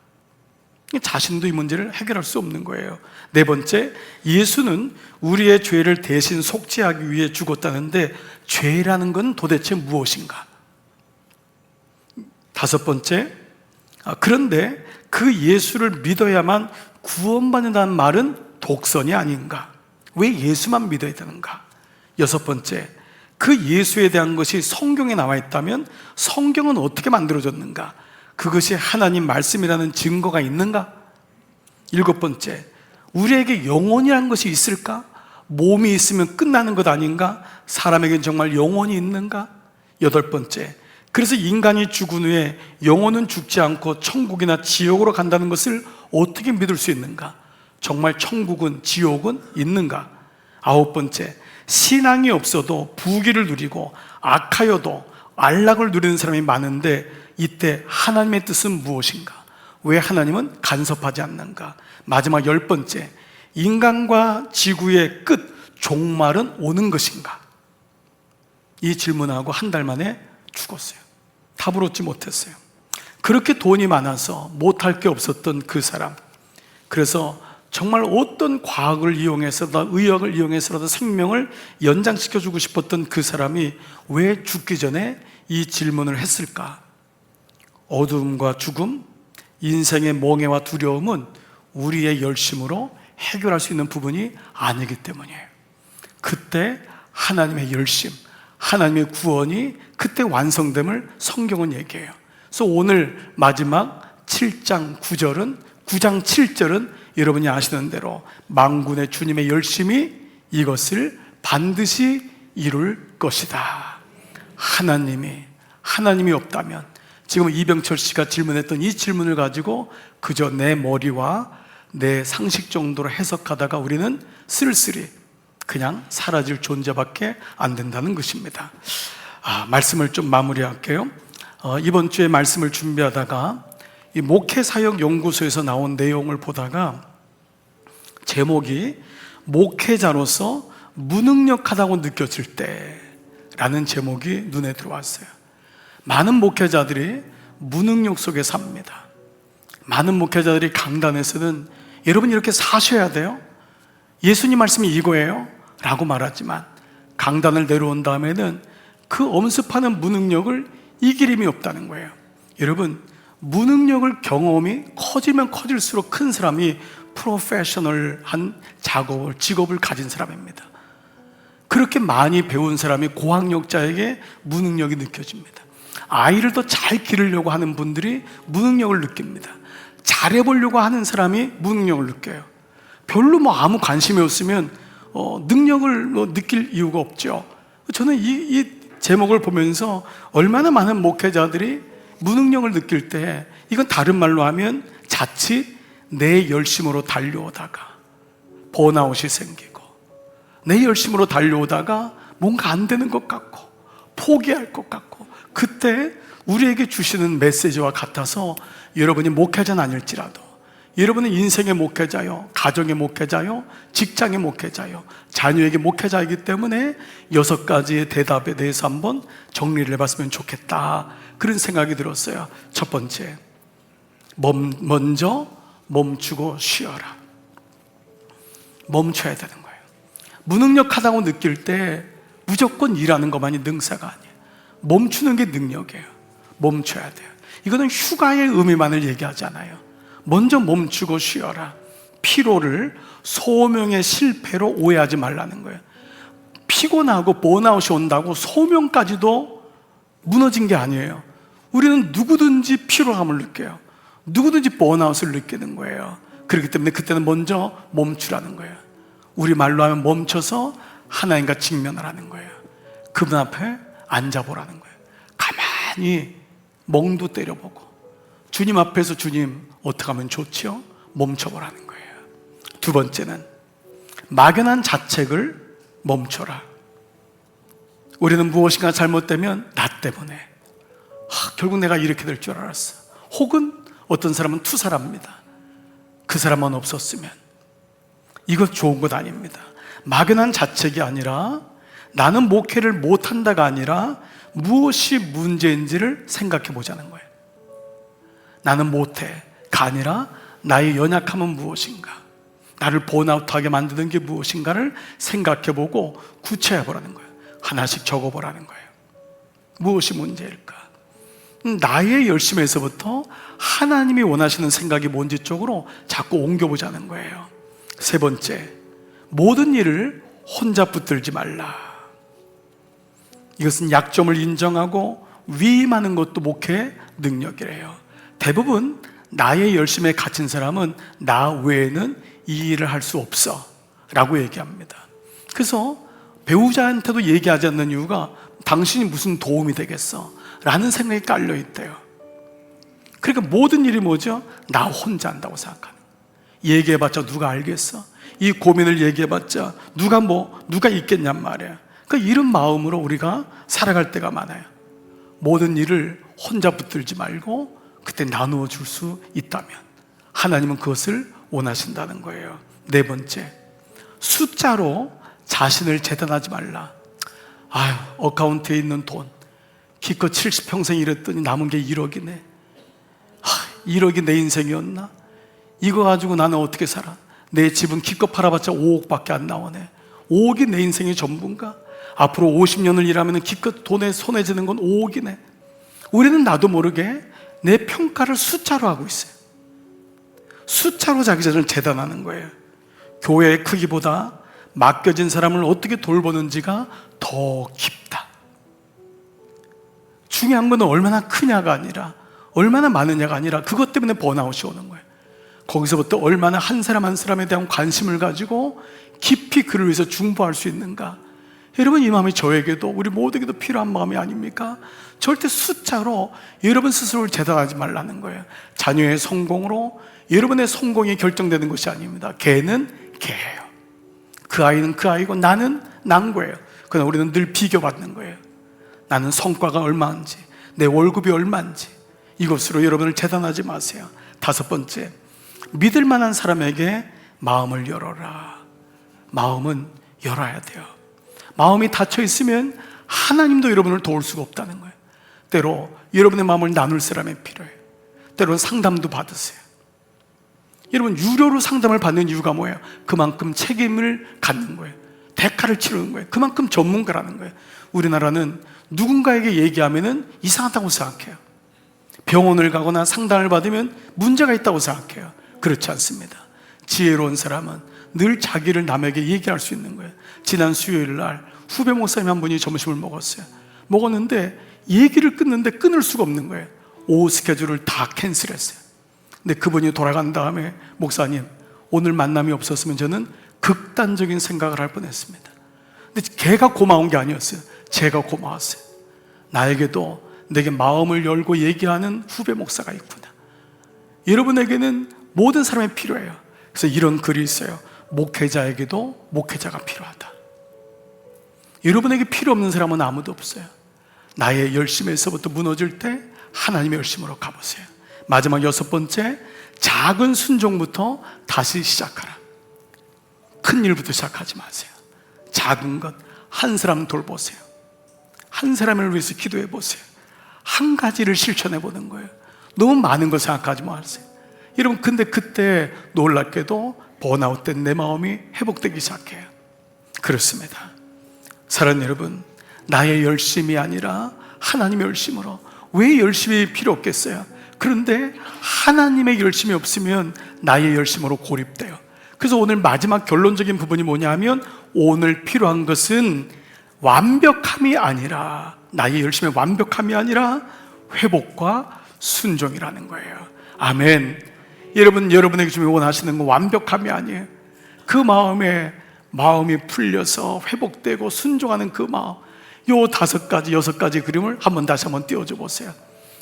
Speaker 1: 자신도 이 문제를 해결할 수 없는 거예요. 네 번째, 예수는 우리의 죄를 대신 속죄하기 위해 죽었다는데 죄라는 건 도대체 무엇인가? 다섯 번째, 그런데 그 예수를 믿어야만 구원받는다는 말은 독선이 아닌가? 왜 예수만 믿어야 되는가? 여섯 번째, 그 예수에 대한 것이 성경에 나와 있다면 성경은 어떻게 만들어졌는가? 그것이 하나님 말씀이라는 증거가 있는가? 일곱 번째, 우리에게 영혼이라는 것이 있을까? 몸이 있으면 끝나는 것 아닌가? 사람에게는 정말 영혼이 있는가? 여덟 번째, 그래서 인간이 죽은 후에 영혼은 죽지 않고 천국이나 지옥으로 간다는 것을 어떻게 믿을 수 있는가? 정말 천국은, 지옥은 있는가? 아홉 번째, 신앙이 없어도 부귀를 누리고 악하여도 안락을 누리는 사람이 많은데 이때 하나님의 뜻은 무엇인가? 왜 하나님은 간섭하지 않는가? 마지막 열 번째, 인간과 지구의 끝, 종말은 오는 것인가? 이 질문하고 한 달 만에 죽었어요. 답을 얻지 못했어요. 그렇게 돈이 많아서 못할 게 없었던 그 사람, 그래서 정말 어떤 과학을 이용해서라도, 의학을 이용해서라도 생명을 연장시켜주고 싶었던 그 사람이 왜 죽기 전에 이 질문을 했을까? 어둠과 죽음, 인생의 멍해와 두려움은 우리의 열심으로 해결할 수 있는 부분이 아니기 때문이에요. 그때 하나님의 열심, 하나님의 구원이 그때 완성됨을 성경은 얘기해요. 그래서 오늘 마지막 7장 7절은 여러분이 아시는 대로 만군의 주님의 열심이 이것을 반드시 이룰 것이다. 하나님이 없다면, 지금 이병철 씨가 질문했던 이 질문을 가지고 그저 내 머리와 내 상식 정도로 해석하다가 우리는 쓸쓸히 그냥 사라질 존재밖에 안 된다는 것입니다. 말씀을 좀 마무리할게요. 이번 주에 말씀을 준비하다가 이 목회사역연구소에서 나온 내용을 보다가 제목이 목회자로서 무능력하다고 느껴질 때라는 제목이 눈에 들어왔어요. 많은 목회자들이 무능력 속에 삽니다. 많은 목회자들이 강단에서는 여러분 이렇게 사셔야 돼요, 예수님 말씀이 이거예요 라고 말하지만 강단을 내려온 다음에는 그 엄습하는 무능력을 이길 힘이 없다는 거예요. 여러분, 무능력을 경험이 커지면 커질수록 큰 사람이 프로페셔널한 직업을 가진 사람입니다. 그렇게 많이 배운 사람이 고학력자에게 무능력이 느껴집니다. 아이를 더 잘 기르려고 하는 분들이 무능력을 느낍니다. 잘해보려고 하는 사람이 무능력을 느껴요. 별로 아무 관심이 없으면 능력을 느낄 이유가 없죠. 저는 이 제목을 보면서 얼마나 많은 목회자들이 무능력을 느낄 때, 이건 다른 말로 하면 자칫 내 열심으로 달려오다가 번아웃이 생기고, 내 열심으로 달려오다가 뭔가 안 되는 것 같고 포기할 것 같고, 그때 우리에게 주시는 메시지와 같아서 여러분이 목회자는 아닐지라도 여러분은 인생의 목회자요, 가정의 목회자요, 직장의 목회자요, 자녀에게 목회자이기 때문에 6가지의 대답에 대해서 한번 정리를 해봤으면 좋겠다, 그런 생각이 들었어요. 첫 번째, 먼저 멈추고 쉬어라. 멈춰야 되는 거예요. 무능력하다고 느낄 때 무조건 일하는 것만이 능사가 아니에요. 멈추는 게 능력이에요. 멈춰야 돼요. 이거는 휴가의 의미만을 얘기하지 않아요. 먼저 멈추고 쉬어라. 피로를 소명의 실패로 오해하지 말라는 거예요. 피곤하고 번아웃이 온다고 소명까지도 무너진 게 아니에요. 우리는 누구든지 피로함을 느껴요. 누구든지 번아웃을 느끼는 거예요. 그렇기 때문에 그때는 먼저 멈추라는 거예요. 우리 말로 하면 멈춰서 하나님과 직면을 하는 거예요. 그분 앞에 앉아보라는 거예요. 가만히 멍도 때려보고 주님 앞에서 주님 어떻게 하면 좋지요? 멈춰보라는 거예요. 두 번째는 막연한 자책을 멈춰라. 우리는 무엇인가 잘못되면 나 때문에 결국 내가 이렇게 될 줄 알았어, 혹은 어떤 사람은 투사랍니다. 그 사람만 없었으면. 이것 좋은 것 아닙니다. 막연한 자책이 아니라 나는 목회를 못한다가 아니라 무엇이 문제인지를 생각해 보자는 거예요. 나는 못해가 아니라 나의 연약함은 무엇인가, 나를 번아웃하게 만드는 게 무엇인가를 생각해 보고 구체해 보라는 거예요. 하나씩 적어 보라는 거예요. 무엇이 문제일까? 나의 열심에서부터 하나님이 원하시는 생각이 뭔지 쪽으로 자꾸 옮겨보자는 거예요. 세 번째, 모든 일을 혼자 붙들지 말라. 이것은 약점을 인정하고 위임하는 것도 목회의 능력이래요. 대부분 나의 열심에 갇힌 사람은 나 외에는 이 일을 할 수 없어 라고 얘기합니다. 그래서 배우자한테도 얘기하지 않는 이유가 당신이 무슨 도움이 되겠어 라는 생각이 깔려 있대요. 그러니까 모든 일이 뭐죠? 나 혼자 한다고 생각하는 거예요. 얘기해봤자 누가 알겠어? 이 고민을 얘기해봤자 누가 있겠냔 말이야. 그러니까 이런 마음으로 우리가 살아갈 때가 많아요. 모든 일을 혼자 붙들지 말고 그때 나누어 줄 수 있다면 하나님은 그것을 원하신다는 거예요. 네 번째, 숫자로 자신을 재단하지 말라. 어카운트에 있는 돈 기껏 70평생 일했더니 남은 게 1억이네. 1억이 내 인생이었나? 이거 가지고 나는 어떻게 살아? 내 집은 기껏 팔아봤자 5억밖에 안 나오네. 5억이 내 인생의 전부인가? 앞으로 50년을 일하면 기껏 돈에 손에 쥐는 건 5억이네. 우리는 나도 모르게 내 평가를 숫자로 하고 있어요. 숫자로 자기 자신을 재단하는 거예요. 교회의 크기보다 맡겨진 사람을 어떻게 돌보는지가 더 깊다. 중요한 건 얼마나 크냐가 아니라 얼마나 많으냐가 아니라 그것 때문에 번아웃이 오는 거예요. 거기서부터 얼마나 한 사람 한 사람에 대한 관심을 가지고 깊이 그를 위해서 중보할 수 있는가. 여러분, 이 마음이 저에게도 우리 모두에게도 필요한 마음이 아닙니까? 절대 숫자로 여러분 스스로를 재단하지 말라는 거예요. 자녀의 성공으로 여러분의 성공이 결정되는 것이 아닙니다. 걔는 걔예요. 그 아이는 그 아이고 나는 난 거예요. 그러나 우리는 늘 비교받는 거예요. 나는 성과가 얼마인지, 내 월급이 얼마인지, 이것으로 여러분을 재단하지 마세요. 다섯 번째, 믿을 만한 사람에게 마음을 열어라. 마음은 열어야 돼요. 마음이 닫혀 있으면 하나님도 여러분을 도울 수가 없다는 거예요. 때로 여러분의 마음을 나눌 사람이 필요해요. 때로는 상담도 받으세요. 여러분, 유료로 상담을 받는 이유가 뭐예요? 그만큼 책임을 갖는 거예요. 대가를 치르는 거예요. 그만큼 전문가라는 거예요. 우리나라는 누군가에게 얘기하면 이상하다고 생각해요. 병원을 가거나 상담을 받으면 문제가 있다고 생각해요. 그렇지 않습니다. 지혜로운 사람은 늘 자기를 남에게 얘기할 수 있는 거예요. 지난 수요일 날 후배 목사님 한 분이 점심을 먹었어요. 먹었는데 얘기를 끊는데 끊을 수가 없는 거예요. 오후 스케줄을 다 캔슬했어요. 근데 그분이 돌아간 다음에, 목사님, 오늘 만남이 없었으면 저는 극단적인 생각을 할 뻔했습니다. 근데 걔가 고마운 게 아니었어요. 제가 고마웠어요. 나에게도 내게 마음을 열고 얘기하는 후배 목사가 있구나. 여러분에게는 모든 사람이 필요해요. 그래서 이런 글이 있어요. 목회자에게도 목회자가 필요하다. 여러분에게 필요 없는 사람은 아무도 없어요. 나의 열심에서부터 무너질 때 하나님의 열심으로 가보세요. 마지막 여섯 번째, 작은 순종부터 다시 시작하라. 큰 일부터 시작하지 마세요. 작은 것, 한 사람 돌보세요. 한 사람을 위해서 기도해 보세요. 한 가지를 실천해 보는 거예요. 너무 많은 걸 생각하지 마세요. 여러분, 근데 그때 놀랍게도 번아웃된 내 마음이 회복되기 시작해요. 그렇습니다. 사랑하는 여러분, 나의 열심이 아니라 하나님의 열심으로. 왜 열심이 필요 없겠어요? 그런데 하나님의 열심이 없으면 나의 열심으로 고립돼요. 그래서 오늘 마지막 결론적인 부분이 뭐냐 하면, 오늘 필요한 것은 완벽함이 아니라, 나의 열심의 완벽함이 아니라 회복과 순종이라는 거예요. 아멘. 여러분, 여러분에게 지금 원하시는 건 완벽함이 아니에요. 그 마음이 풀려서 회복되고 순종하는 그 마음, 요 다섯 가지, 여섯 가지 그림을 다시 한번 띄워줘 보세요.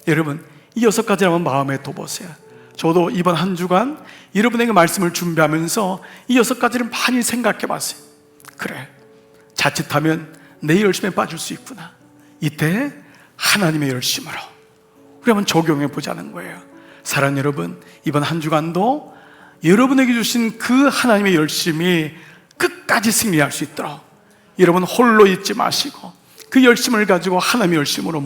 Speaker 1: 여러분, 이 여섯 가지를 한번 마음에 둬보세요. 저도 이번 한 주간 여러분에게 말씀을 준비하면서 이 여섯 가지를 많이 생각해 봤어요. 그래, 자칫하면 내 열심에 빠질 수 있구나. 이때 하나님의 열심으로 우리 한번 적용해 보자는 거예요. 사랑하는 여러분, 이번 한 주간도 여러분에게 주신 그 하나님의 열심이 끝까지 승리할 수 있도록 여러분 홀로 있지 마시고 그 열심을 가지고 하나님의 열심으로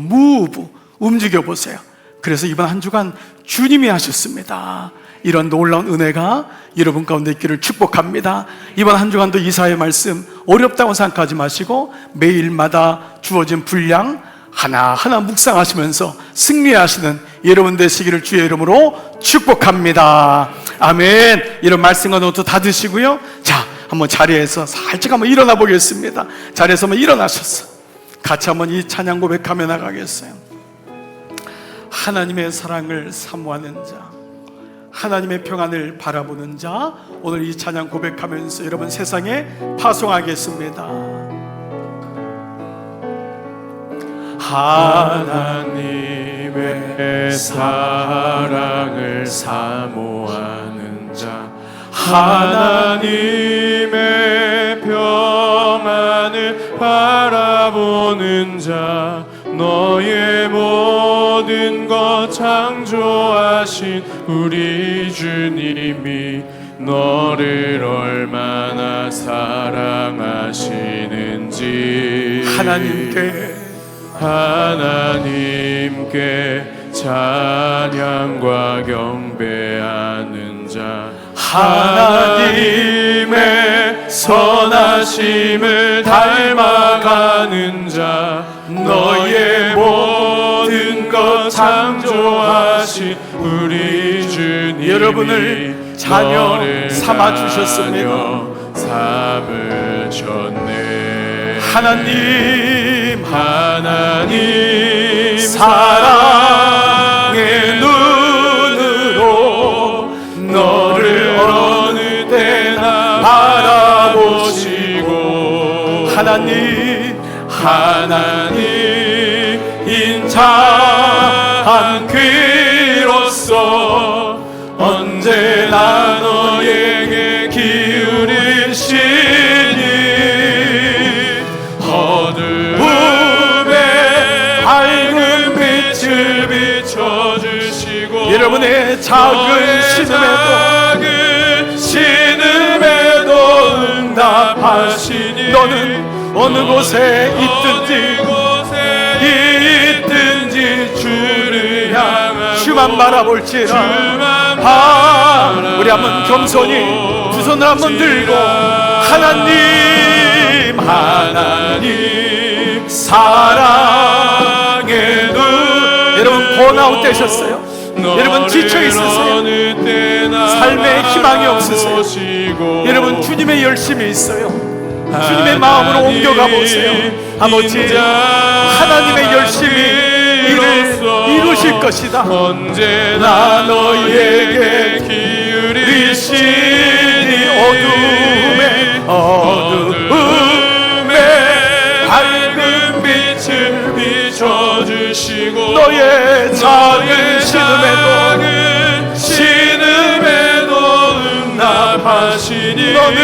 Speaker 1: 움직여 보세요. 그래서 이번 한 주간 주님이 하셨습니다. 이런 놀라운 은혜가 여러분 가운데 있기를 축복합니다. 이번 한 주간도 이사의 말씀 어렵다고 생각하지 마시고 매일마다 주어진 분량 하나하나 묵상하시면서 승리하시는 여러분 되시기를 주의 이름으로 축복합니다. 아멘. 이런 말씀과 노트 다 드시고요. 자, 한번 자리에서 살짝 한번 일어나 보겠습니다. 자리에서 한번 일어나셔서 같이 한번 이 찬양 고백하며 나가겠어요. 하나님의 사랑을 사모하는 자, 하나님의 평안을 바라보는 자, 오늘 이 찬양 고백하면서 여러분 세상에 파송하겠습니다.
Speaker 2: 하나님의 사랑을 사모하는 자, 하나님의 평안을 바라보는 자, 너의 모든 것 창조하신 우리 주님이 너를 얼마나 사랑하시는지 하나님께 찬양과 경배하는 자, 하나님의 선하심을 닮아가는 자, 너의 모든 것 창조하신 우리 주님이
Speaker 1: 여러분을 자녀 삼아주셨습니다.
Speaker 2: 삼으셨네.
Speaker 1: 하나님
Speaker 2: 사랑의
Speaker 1: 하나님 인자한 귀로서 언제나 너에게 기울이시니 어둠에 밝은 빛을 비춰주시고 여러분의 작은 신음에도 응답하시니 너는 어느 곳에 있든지 주를 향하고 주만 바라볼지라. 우리 한번 겸손히 두 손을 한번 들고 하나님 사랑의 눈. 여러분 번아웃 되셨어요? 여러분 지쳐 있으세요? 삶에 희망이 없으세요? 여러분 주님의 열심이 있어요. 주님의 마음으로 옮겨가 보세요. 아버지 하나님의 열심이 이를 이루실 것이다. 언제나 너에게 기울이시니 어둠에 밝은 빛을 비춰주시고 너의 작은 신음에도 응답하시니 너는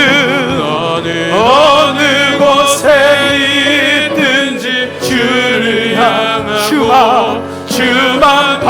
Speaker 1: 어느 곳에 있든지 주를 향하고 주만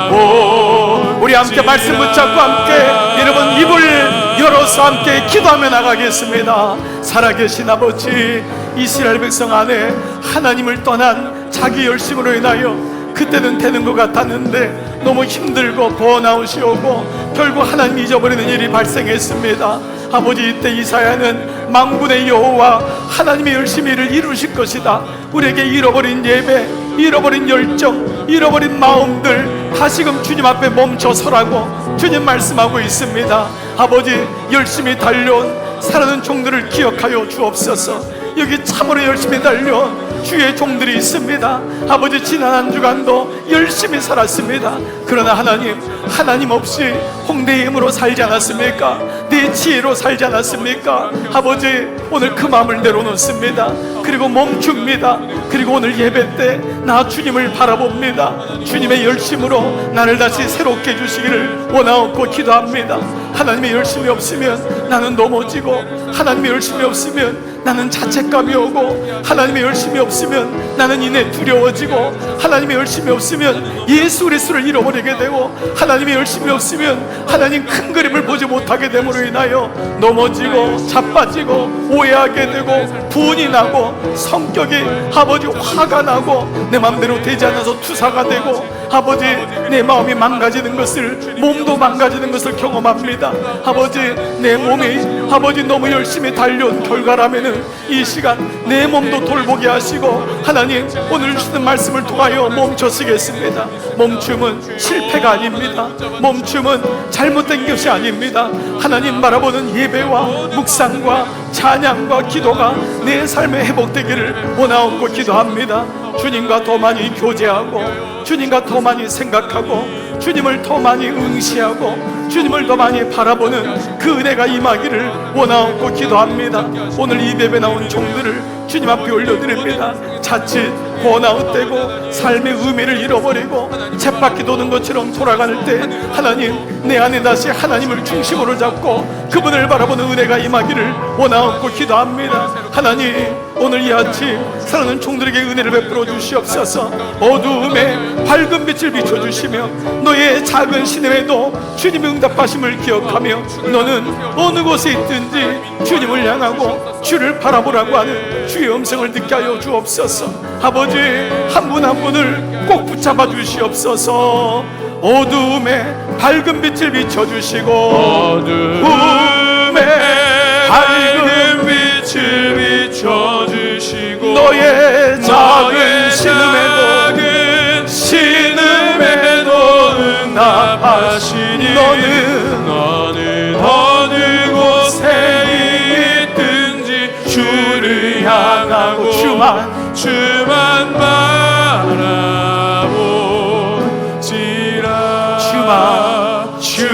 Speaker 1: 바라보. 우리 함께 말씀 붙잡고 함께 여러분 입을 열어서 함께 기도하며 나가겠습니다. 살아계신 아버지, 이스라엘 백성 안에 하나님을 떠난 자기 열심으로 인하여 그때는 되는 것 같았는데 너무 힘들고 번아웃이 오고 결국 하나님 잊어버리는 일이 발생했습니다. 아버지 이때 이사야는 만군의 여호와 하나님의 열심히 일을 이루실 것이다. 우리에게 잃어버린 예배, 잃어버린 열정, 잃어버린 마음들 다시금 주님 앞에 멈춰 서라고 주님 말씀하고 있습니다. 아버지 열심히 달려온 사랑하는 종들을 기억하여 주옵소서. 여기 참으로 열심히 달려온 주의 종들이 있습니다. 아버지 지난 한 주간도 열심히 살았습니다. 그러나 하나님 없이 홍대의 힘으로 살지 않았습니까? 네 지혜로 살지 않았습니까? 아버지 오늘 그 마음을 내려놓습니다. 그리고 멈춥니다. 그리고 오늘 예배 때 나 주님을 바라봅니다. 주님의 열심으로 나를 다시 새롭게 해주시기를 원하옵고 기도합니다. 하나님의 열심이 없으면 나는 넘어지고 하나님의 열심이 없으면 나는 자책감이 오고 하나님의 열심이 없으면 나는 이내 두려워지고 하나님의 열심이 없으면 예수 그리스도를 잃어버리게 되고 하나님의 열심이 없으면 하나님 큰 그림을 보지 못하게 됨으로 인하여 넘어지고 자빠지고 오해하게 되고 분이 나고 성격이 아버지 화가 나고 내 마음대로 되지 않아서 투사가 되고 아버지 내 마음이 망가지는 것을 몸도 망가지는 것을 경험합니다. 아버지 내 몸이 아버지 너무 열심히 달려온 결과라면은 이 시간 내 몸도 돌보게 하시고 하나님 오늘 주시는 말씀을 통하여 멈춰서겠습니다. 멈춤은 실패가 아닙니다. 멈춤은 잘못된 것이 아닙니다. 하나님 바라보는 예배와 묵상과 찬양과 기도가 내 삶에 회복되기를 원하옵고 기도합니다. 주님과 더 많이 교제하고 주님과 더 많이 생각하고 주님을 더 많이 응시하고 주님을 더 많이 바라보는 그 은혜가 임하기를 원하옵고 기도합니다. 오늘 이 예배에 나온 종들을 주님 앞에 올려드립니다. 자칫 번아웃되고 삶의 의미를 잃어버리고 쳇바퀴 도는 것처럼 돌아갈 때 하나님 내 안에 다시 하나님을 중심으로 잡고 그분을 바라보는 은혜가 임하기를 원하옵고 기도합니다. 하나님 오늘 이 아침 사랑하는 종들에게 은혜를 베풀어 주시옵소서. 어두움에 밝은 빛을 비춰주시며 너의 작은 신음에도 주님의 응답하심을 기억하며 너는 어느 곳에 있든지 주님을 향하고 주를 바라보라고 하는 주의 음성을 듣게 하여 주옵소서. 아버지 한 분 한 분을 꼭 붙잡아 주시옵소서. 어두움에 밝은 빛을 비춰주시고 어두움에 밝은 빛을 비춰주시고 너의 작은 신음에도 응답하시니 너는 어느 곳에 있든지 주를 향하고 주만 바라보지라. 주만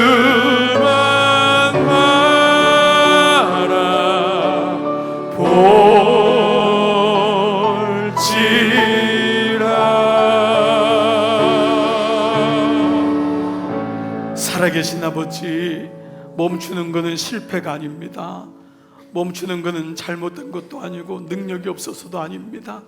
Speaker 1: 바라보 살아계신 아버지, 멈추는 것은 실패가 아닙니다. 멈추는 것은 잘못된 것도 아니고 능력이 없어서도 아닙니다.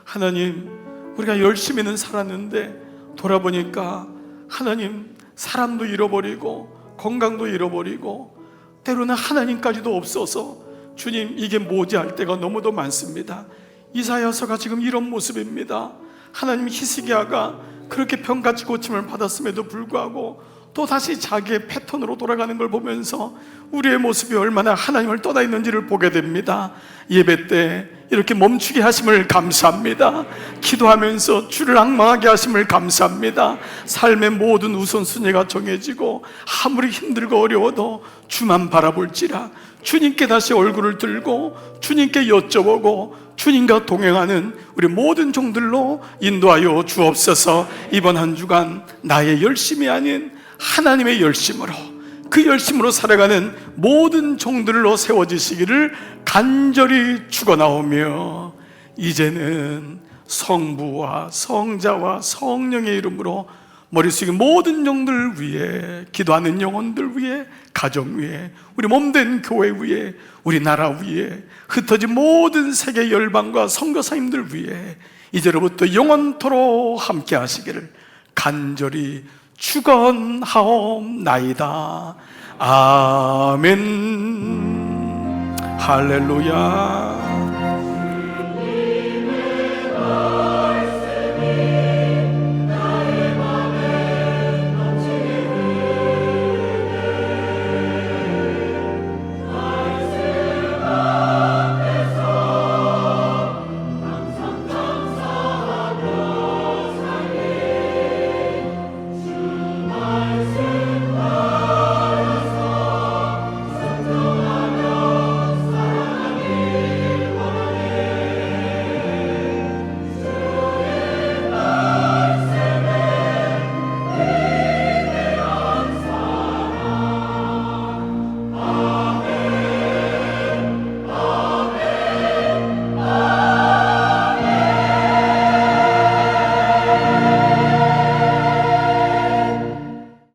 Speaker 1: 하나님, 우리가 열심히는 살았는데 돌아보니까 하나님, 사람도 잃어버리고 건강도 잃어버리고 때로는 하나님까지도 없어서 주님, 이게 뭐지 할 때가 너무도 많습니다. 이사야서가 지금 이런 모습입니다. 하나님, 히스기야가 그렇게 병같이 고침을 받았음에도 불구하고 또다시 자기의 패턴으로 돌아가는 걸 보면서 우리의 모습이 얼마나 하나님을 떠나 있는지를 보게 됩니다. 예배 때 이렇게 멈추게 하심을 감사합니다. 기도하면서 주를 앙망하게 하심을 감사합니다. 삶의 모든 우선순위가 정해지고 아무리 힘들고 어려워도 주만 바라볼지라 주님께 다시 얼굴을 들고 주님께 여쭤보고 주님과 동행하는 우리 모든 종들로 인도하여 주옵소서. 이번 한 주간 나의 열심이 아닌 하나님의 열심으로, 그 열심으로 살아가는 모든 종들로 세워지시기를 간절히 축원하오며, 이제는 성부와 성자와 성령의 이름으로 머리 숙인 모든 종들 위해, 기도하는 영혼들 위해, 가정 위해, 우리 몸된 교회 위해, 우리 나라 위해, 흩어진 모든 세계 열방과 선교사님들 위해 이제로부터 영원토록 함께 하시기를 간절히 축원하옵나이다. 아멘. 할렐루야.